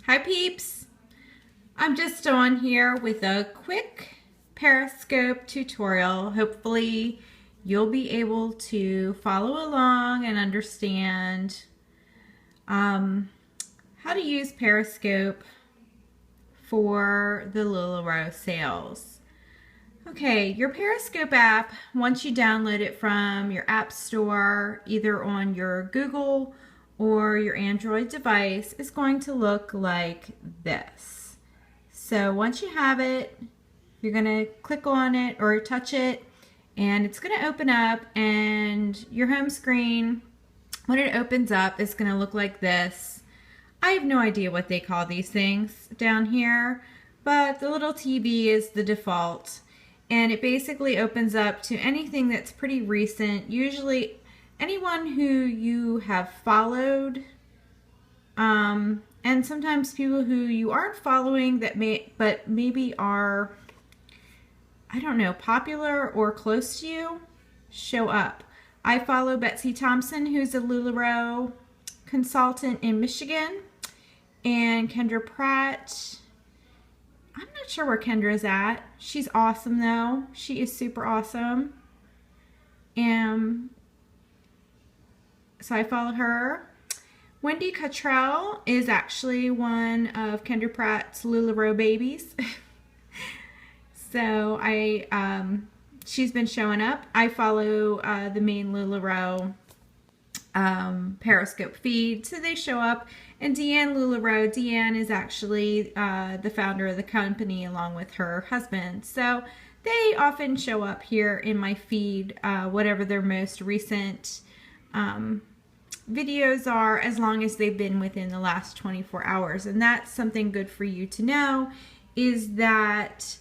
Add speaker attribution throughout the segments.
Speaker 1: Hi peeps! I'm just on here with a quick Periscope tutorial. Hopefully you'll be able to follow along and understand how to use Periscope for the LuLaRoe sales. Okay, your Periscope app, once you download it from your app store, either on your Google or your Android device, is going to look like this. So once you have it, you're going to click on it or touch it, and it's going to open up, and your home screen, when it opens up, is going to look like this. I have no idea what they call these things down here, but the little TV is the default. And it basically opens up to anything that's pretty recent, usually anyone who you have followed, and sometimes people who you aren't following that but maybe are, I don't know, popular or close to you, show up. I follow Betsy Thompson, who's a LuLaRoe consultant in Michigan, and Kendra Pratt. I'm not sure where Kendra's at. She's awesome though. She is super awesome. So I follow her. Wendy Cottrell is actually one of Kendra Pratt's LuLaRoe babies. So she's been showing up. I follow the main LuLaRoe Periscope feed, so they show up. And Deanne LuLaRoe, Deanne is actually the founder of the company along with her husband. So they often show up here in my feed, whatever their most recent videos are, as long as they've been within the last 24 hours. And that's something good for you to know, is that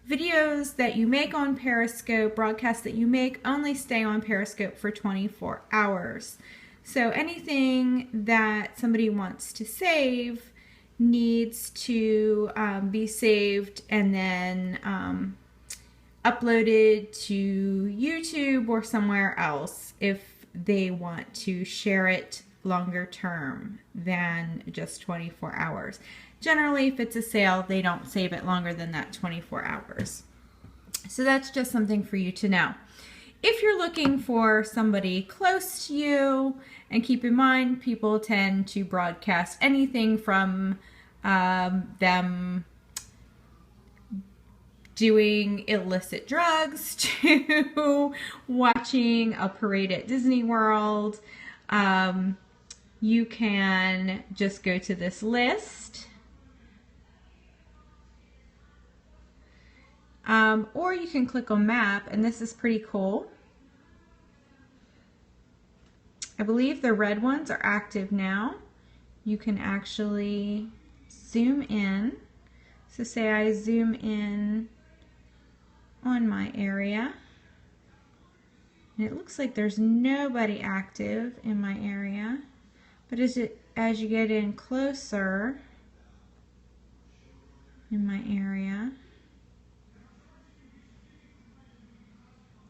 Speaker 1: videos that you make on Periscope, broadcasts that you make, only stay on Periscope for 24 hours. So anything that somebody wants to save needs to be saved and then uploaded to YouTube or somewhere else if they want to share it longer term than just 24 hours. Generally, if it's a sale, they don't save it longer than that 24 hours. So that's just something for you to know. If you're looking for somebody close to you, and keep in mind, people tend to broadcast anything from them doing illicit drugs to watching a parade at Disney World. You can just go to this list. Or you can click on map, and this is pretty cool. I believe the red ones are active now. You can actually zoom in. So say I zoom in on my area, and it looks like there's nobody active in my area. But as you get in closer in my area,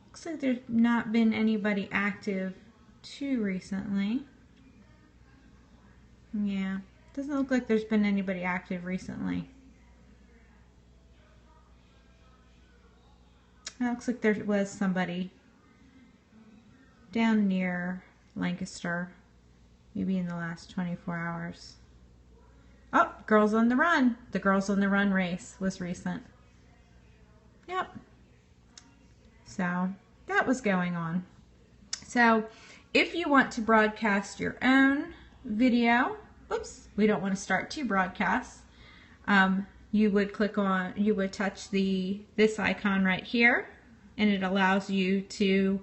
Speaker 1: looks like there's not been anybody active too recently. Yeah, doesn't look like there's been anybody active recently. It looks like there was somebody down near Lancaster, maybe in the last 24 hours. Oh, Girls on the Run. The Girls on the Run race was recent. Yep. So that was going on. So if you want to broadcast your own video, oops, we don't want to start two broadcasts. You would touch this icon right here, and it allows you to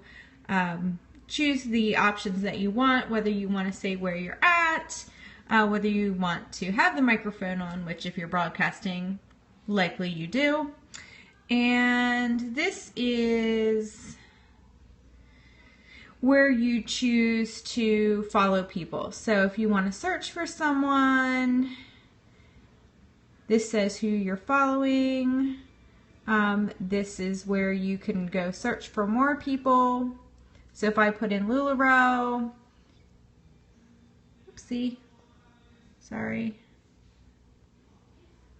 Speaker 1: choose the options that you want, whether you want to say where you're at, whether you want to have the microphone on, which if you're broadcasting, likely you do. And this is where you choose to follow people. So if you want to search for someone, this says who you're following. This is where you can go search for more people. So if I put in LuLaRoe, oopsie, sorry.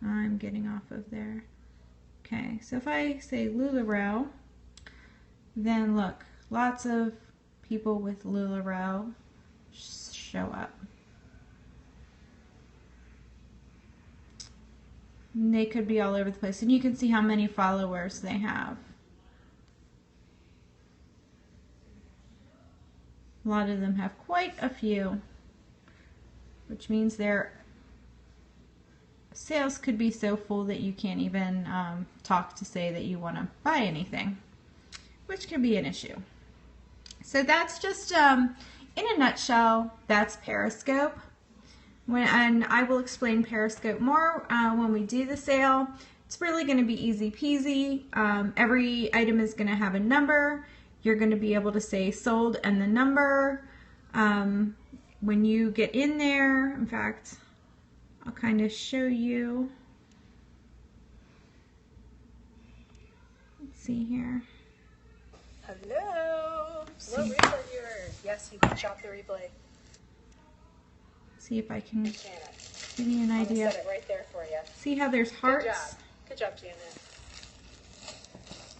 Speaker 1: I'm getting off of there. Okay, so if I say LuLaRoe, then look, lots of people with LuLaRoe show up. And they could be all over the place, and you can see how many followers they have. A lot of them have quite a few, which means their sales could be so full that you can't even talk to say that you want to buy anything, which can be an issue. So that's just, in a nutshell, that's Periscope. And I will explain Periscope more when we do the sale. It's really going to be easy peasy. Every item is going to have a number. You're going to be able to say sold and the number. When you get in there, in fact, I'll kind of show you. Let's see here.
Speaker 2: Hello. What replay viewers? Yes, you can shop the replay.
Speaker 1: See if I can give you an idea.
Speaker 2: I'll set it right there for you.
Speaker 1: See how there's hearts?
Speaker 2: Good job, Janet.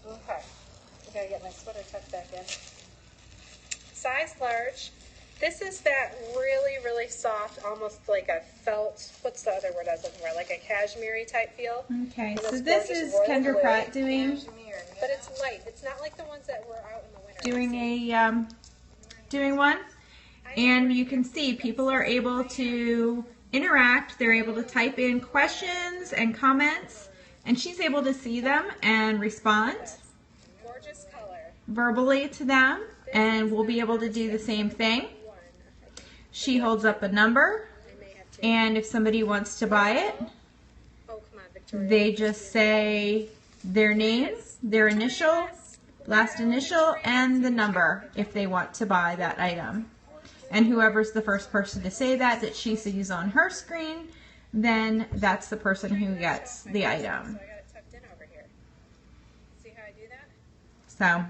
Speaker 2: Okay. I gotta get my sweater tucked back in. Size large. This is that really, really soft, almost like a felt, what's the other word I was looking for? Like a cashmere type feel.
Speaker 1: Okay, so this is Kendra Pratt doing.
Speaker 2: But it's light. It's not like the ones that were out in the winter.
Speaker 1: Doing one. And you can see people are able to interact. They're able to type in questions and comments, and she's able to see them and respond
Speaker 2: Gorgeous color.
Speaker 1: verbally to them, and we'll be able to do the same thing. She holds up a number, and if somebody wants to buy it, they just say their name, their initial, last initial, and the number if they want to buy that item. And whoever's the first person to say that she sees on her screen, then that's the person who gets the item.
Speaker 2: So I got it tucked in over here. See how I do that?
Speaker 1: So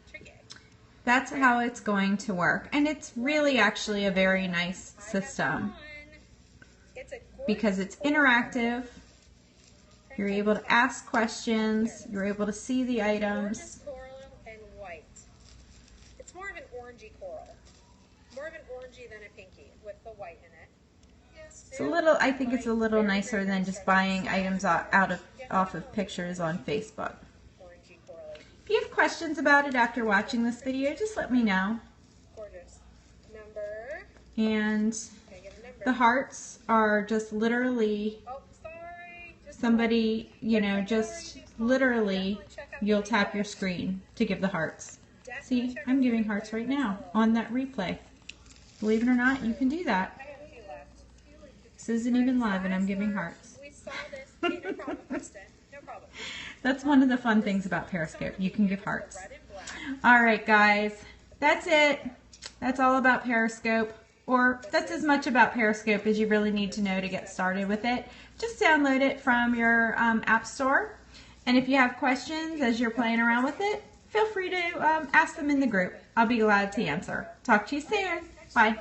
Speaker 2: Tricky.
Speaker 1: that's how it's going to work. And it's really actually a very nice system because it's interactive. You're able to ask questions. You're able to see the items.
Speaker 2: Coral and white. It's more of an orangey coral. More of an orangey than a pinky with the white in it. Yes.
Speaker 1: It's a little. I think it's a little nicer than just buying items off of pictures on Facebook.
Speaker 2: Orangey corally.
Speaker 1: If you have questions about it after watching this video, just let me know.
Speaker 2: Gorgeous. Number.
Speaker 1: And
Speaker 2: Okay, get a number.
Speaker 1: the hearts are just literally
Speaker 2: Oh, sorry. Just
Speaker 1: somebody, you know, just literally you'll tap your screen to give the hearts. See, I'm giving hearts right now on that replay. Believe it or not, you can do that.
Speaker 2: I have a few left.
Speaker 1: This isn't even live and I'm giving hearts.
Speaker 2: We saw this. Okay, no problem, Kristen. No problem.
Speaker 1: That's one of the fun things about Periscope. You can give hearts.
Speaker 2: Red and black.
Speaker 1: All right, guys. That's it. That's all about Periscope. Or that's as much about Periscope as you really need to know to get started with it. Just download it from your app store. And if you have questions as you're playing around with it, feel free to ask them in the group. I'll be glad to answer. Talk to you soon. Bye.